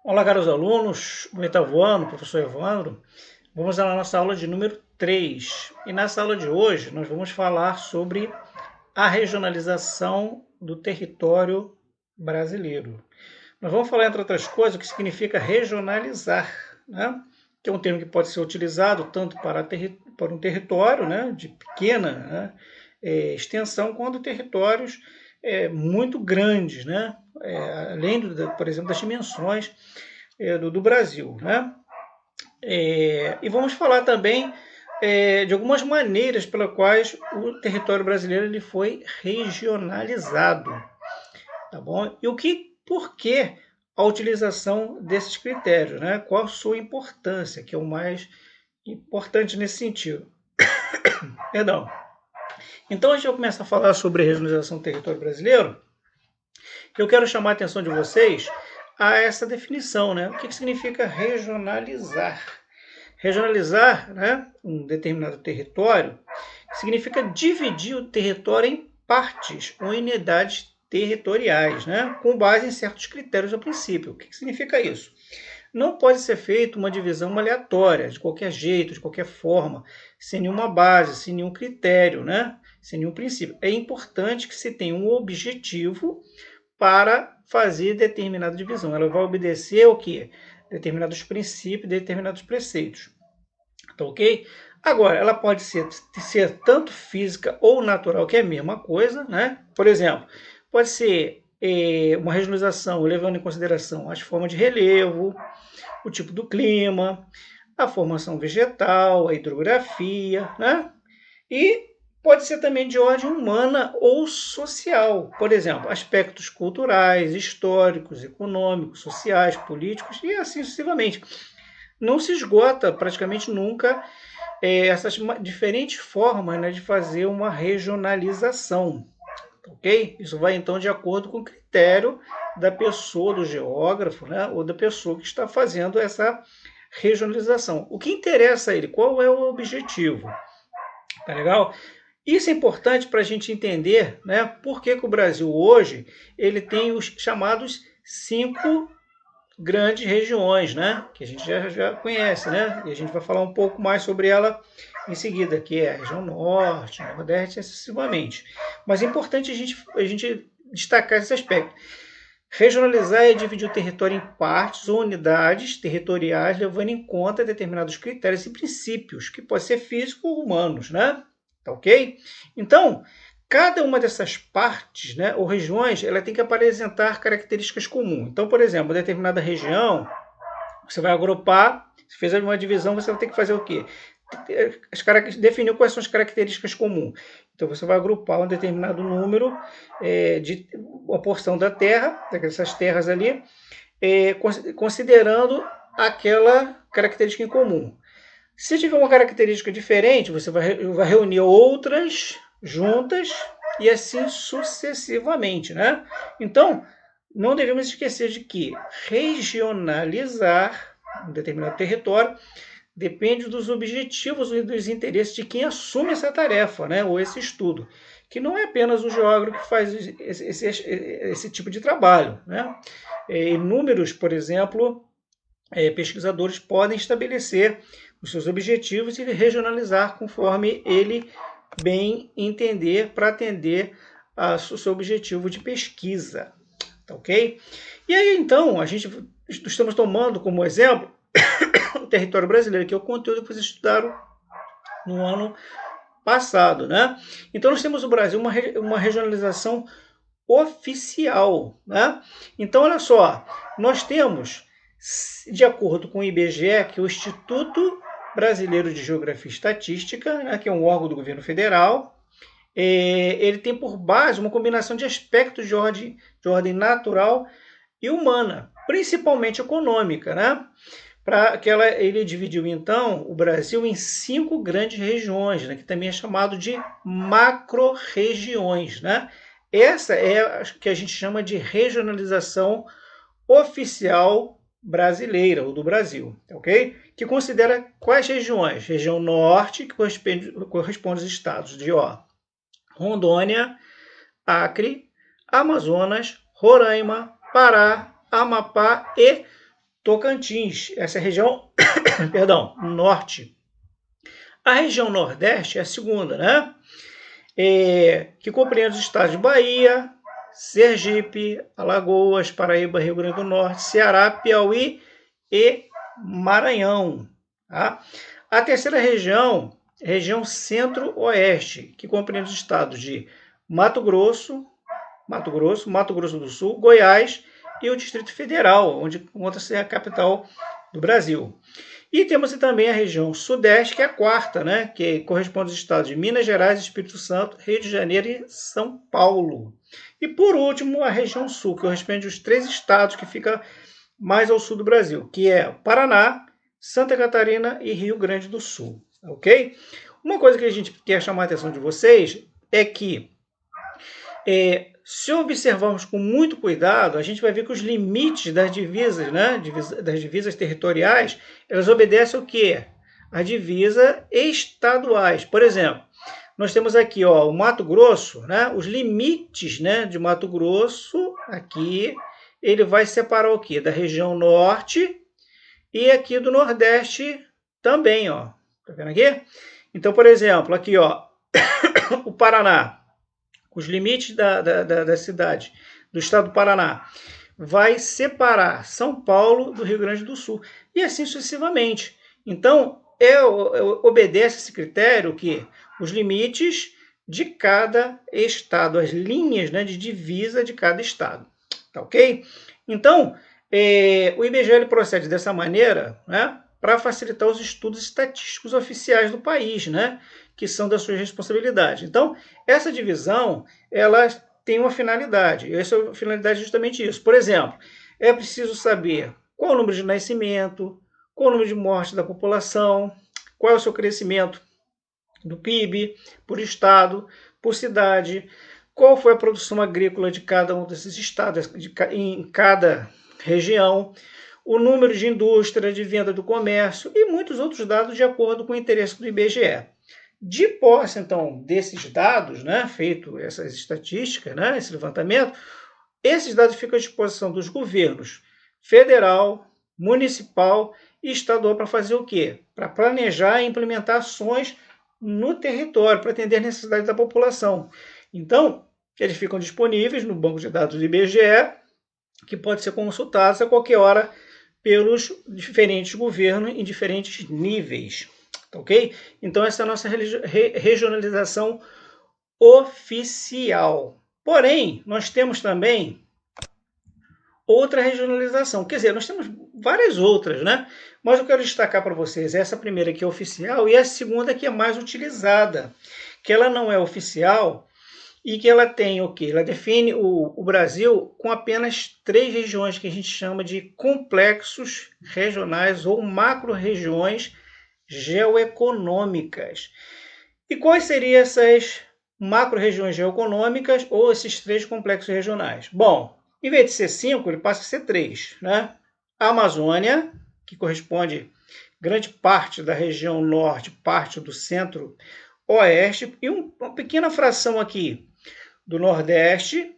Olá, caros alunos, do oitavo ano, professor Evandro. Vamos à nossa aula de número 3. E nessa aula de hoje nós vamos falar sobre a regionalização do território brasileiro. Nós vamos falar, entre outras coisas, o que significa regionalizar, né? Que é um termo que pode ser utilizado tanto para um território, né, de pequena, né, extensão, quanto territórios muito grandes, né? Além, por exemplo, das dimensões do Brasil, né? E vamos falar também de algumas maneiras pelas quais o território brasileiro ele foi regionalizado, tá bom? E por que a utilização desses critérios, né? Qual a sua importância, que é o mais importante nesse sentido. Perdão. Então, antes de eu começar a falar sobre a regionalização do território brasileiro, eu quero chamar a atenção de vocês a essa definição, né? O que significa regionalizar? Regionalizar, né, um determinado território significa dividir o território em partes ou em unidades territoriais, né, com base em certos critérios a princípio. O que significa isso? Não pode ser feita uma divisão aleatória, de qualquer jeito, de qualquer forma, sem nenhuma base, sem nenhum critério, né, sem nenhum princípio. É importante que se tenha um objetivo para fazer determinada divisão. Ela vai obedecer ao quê? Determinados princípios, determinados preceitos. Tá ok? Agora, ela pode ser tanto física ou natural, que é a mesma coisa, né? Por exemplo, pode ser uma regionalização levando em consideração as formas de relevo, o tipo do clima, a formação vegetal, a hidrografia, né? E pode ser também de ordem humana ou social. Por exemplo, aspectos culturais, históricos, econômicos, sociais, políticos e assim sucessivamente. Não se esgota praticamente nunca essas diferentes formas, né, de fazer uma regionalização, ok? Isso vai então de acordo com o critério da pessoa, do geógrafo, né, ou da pessoa que está fazendo essa regionalização. O que interessa a ele? Qual é o objetivo? Tá legal? Isso é importante para a gente entender, né, por que o Brasil hoje ele tem os chamados 5 grandes regiões, né? Que a gente já conhece, né? E a gente vai falar um pouco mais sobre ela em seguida, que é a região norte, nordeste, excessivamente. Mas é importante a gente destacar esse aspecto. Regionalizar é dividir o território em partes ou unidades territoriais, levando em conta determinados critérios e princípios, que podem ser físicos ou humanos, né? Tá ok? Então, cada uma dessas partes, né, ou regiões, ela tem que apresentar características comuns. Então, por exemplo, determinada região, você vai agrupar, se fez uma divisão, você vai ter que fazer o quê? Definir quais são as características comuns. Então, você vai agrupar um determinado número de uma porção da terra, dessas terras ali, considerando aquela característica em comum. Se tiver uma característica diferente, você vai reunir outras juntas e assim sucessivamente, né? Então, não devemos esquecer de que regionalizar um determinado território depende dos objetivos e dos interesses de quem assume essa tarefa, né? Ou esse estudo, que não é apenas o geógrafo que faz esse tipo de trabalho, né? Inúmeros, por exemplo, pesquisadores podem estabelecer os seus objetivos e regionalizar conforme ele bem entender para atender ao seu objetivo de pesquisa, tá ok? E aí então estamos tomando como exemplo o território brasileiro, que é o conteúdo que vocês estudaram no ano passado, né? Então nós temos no Brasil uma regionalização oficial, né? Então olha só, nós temos, de acordo com o IBGE, que é o Instituto Brasileiro de Geografia e Estatística, né, que é um órgão do governo federal, ele tem por base uma combinação de aspectos de ordem natural e humana, principalmente econômica, né? Ele dividiu então o Brasil em 5 grandes regiões, né, que também é chamado de macro-regiões, né? Essa é a que a gente chama de regionalização oficial brasileira, ou do Brasil, ok? Que considera quais regiões? Região norte, que corresponde aos estados de Rondônia, Acre, Amazonas, Roraima, Pará, Amapá e Tocantins. Essa é a região, perdão, norte. A região nordeste é a segunda, né? Que compreende os estados de Bahia, Sergipe, Alagoas, Paraíba, Rio Grande do Norte, Ceará, Piauí e Maranhão. Tá? A terceira região, região centro-oeste, que compreende os estados de Mato Grosso do Sul, Goiás e o Distrito Federal, onde encontra-se a capital do Brasil. E temos também a região sudeste, que é a quarta, né, que corresponde aos estados de Minas Gerais, Espírito Santo, Rio de Janeiro e São Paulo. E por último, a região sul, que corresponde aos 3 estados que ficam mais ao sul do Brasil, que é Paraná, Santa Catarina e Rio Grande do Sul. Ok? Uma coisa que a gente quer chamar a atenção de vocês é que se observarmos com muito cuidado, a gente vai ver que os limites das divisas, né, das divisas territoriais, elas obedecem ao quê? As divisas estaduais. Por exemplo, nós temos aqui o Mato Grosso, né, os limites, né, de Mato Grosso, aqui, ele vai separar o quê? Da região norte e aqui do nordeste também, ó. Tá vendo aqui? Então, por exemplo, aqui, ó, o Paraná, os limites da cidade, do estado do Paraná, vai separar São Paulo do Rio Grande do Sul, e assim sucessivamente. Então, obedece esse critério que os limites de cada estado, as linhas, né, de divisa de cada estado. Tá ok? Então, o IBGE ele procede dessa maneira, né, para facilitar os estudos estatísticos oficiais do país, né, que são da sua responsabilidade. Então, essa divisão, ela tem uma finalidade. E essa finalidade é justamente isso. Por exemplo, é preciso saber qual é o número de nascimento, qual é o número de morte da população, qual é o seu crescimento do PIB por estado, por cidade, qual foi a produção agrícola de cada um desses estados, em cada região, o número de indústria, de venda do comércio e muitos outros dados de acordo com o interesse do IBGE. De posse, então, desses dados, né, feito essas estatísticas, né, esse levantamento, esses dados ficam à disposição dos governos federal, municipal e estadual para fazer o quê? Para planejar e implementar ações no território, para atender as necessidades da população. Então, eles ficam disponíveis no banco de dados do IBGE, que pode ser consultado a qualquer hora pelos diferentes governos em diferentes níveis. Ok? Então, essa é a nossa regionalização oficial. Porém, nós temos também outra regionalização. Quer dizer, nós temos várias outras, né? Mas eu quero destacar para vocês essa primeira que é oficial e a segunda que é mais utilizada, que ela não é oficial e que ela tem o quê? Ela define o Brasil com apenas 3 regiões que a gente chama de complexos regionais ou macro-regiões geoeconômicas. E quais seriam essas macro-regiões geoeconômicas ou esses 3 complexos regionais? Bom, em vez de ser 5, ele passa a ser 3, né? A Amazônia, que corresponde grande parte da região norte, parte do centro-oeste, e uma pequena fração aqui do nordeste.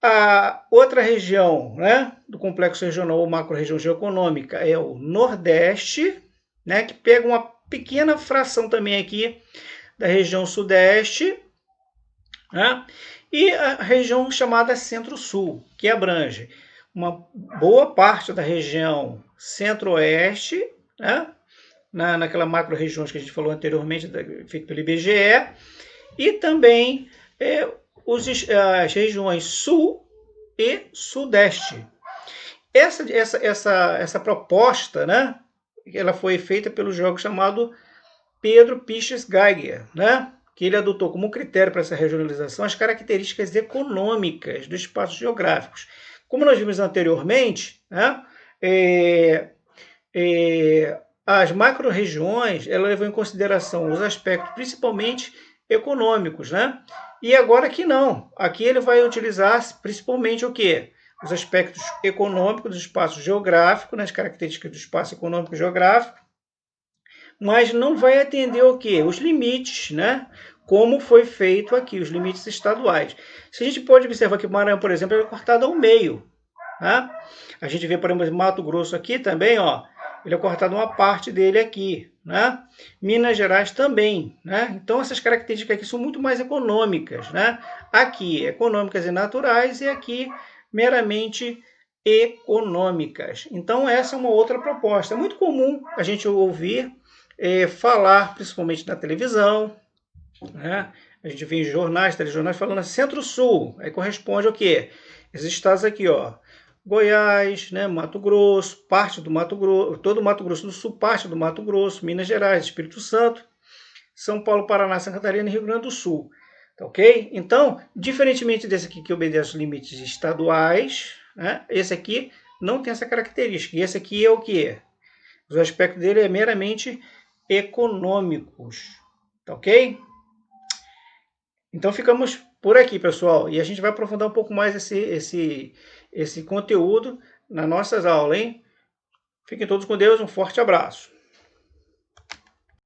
A outra região, né, do complexo regional ou macro-região geoeconômica é o nordeste, né, que pega uma pequena fração também aqui da região sudeste, né, e a região chamada centro-sul, que abrange uma boa parte da região centro-oeste, né, naquela macro-região que a gente falou anteriormente, feito pelo IBGE, e também as regiões sul e sudeste. Essa proposta, né, ela foi feita pelo geógrafo chamado Pedro Piches Geiger, né, que ele adotou como critério para essa regionalização as características econômicas dos espaços geográficos. Como nós vimos anteriormente, né, as macro-regiões ela levou em consideração os aspectos principalmente econômicos, né? E agora aqui não. Aqui ele vai utilizar principalmente o quê? Os aspectos econômicos do espaço geográfico, nas características do espaço econômico geográfico, mas não vai atender o quê? Os limites, né? Como foi feito aqui, os limites estaduais. Se a gente pode observar que o Maranhão, por exemplo, é cortado ao meio, né? A gente vê, por exemplo, Mato Grosso aqui também, ó, ele é cortado uma parte dele aqui, né? Minas Gerais também, né? Então essas características aqui são muito mais econômicas, né? Aqui econômicas e naturais e aqui meramente econômicas. Então essa é uma outra proposta. É muito comum a gente ouvir falar, principalmente na televisão, né? A gente vê em jornais, telejornais falando Centro-Sul, aí corresponde ao quê? Esses estados aqui, ó, Goiás, né, Mato Grosso, parte do Mato Grosso, todo o Mato Grosso do Sul, parte do Mato Grosso, Minas Gerais, Espírito Santo, São Paulo, Paraná, Santa Catarina e Rio Grande do Sul. Tá ok? Então, diferentemente desse aqui que obedece aos limites estaduais, né, esse aqui não tem essa característica. E esse aqui é o que? Os aspectos dele é meramente econômicos. Tá ok? Então ficamos por aqui, pessoal. E a gente vai aprofundar um pouco mais esse conteúdo nas nossas aulas, hein? Fiquem todos com Deus, um forte abraço.